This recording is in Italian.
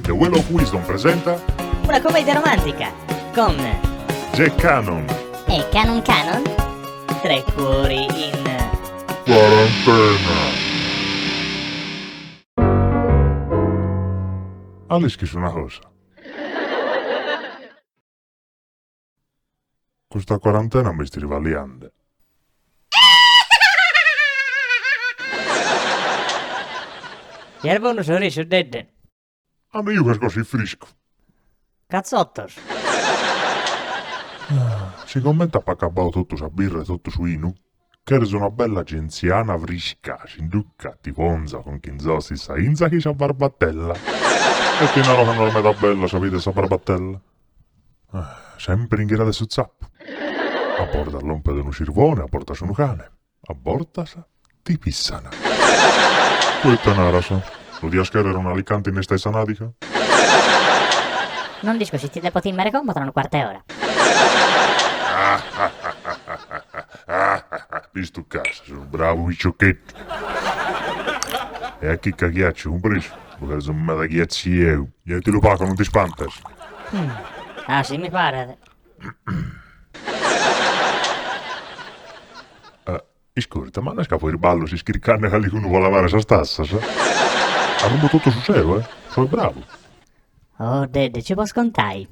The Well of Wisdom presenta Una commedia romantica con Jack Cannon. e Canon Canon, tre cuori in Quarantena. Alischi su una cosa. Questa quarantena mi sta rivaliando. Serve uno sorriso dedde. A me io che così frisco. Cazzottos. Si commenta per accabbare tutto sa birra e tutto su inu. Che eres una bella genziana frisca, sinducca, ti ponza con chinzosi sa inza chi sa barbattella. E che non è una bella, sapete sa barbattella? Sempre in ghirade su zappo. A borda l'ompe di un cirvone, a borda su un cane. A borda sa ti pissana. Questa è una rasa. Lo dia scherere un alicante in stessa nadica? Non disco se ti devo timmere combo tra un quarto d'ora. Visto casa, sono bravo i ciocchetti. E a chi caghiaccio un preso? Perché sono me da ghiacci io. Io ti lo pago, non ti spantas. Ah sì, mi pare. Ascolta, ma non scappo il ballo si schircanne che uno vuole lavare sa stassa, sa? Ha rubato tutto su serio, Sono bravo. Oh dedde, ci può scontai.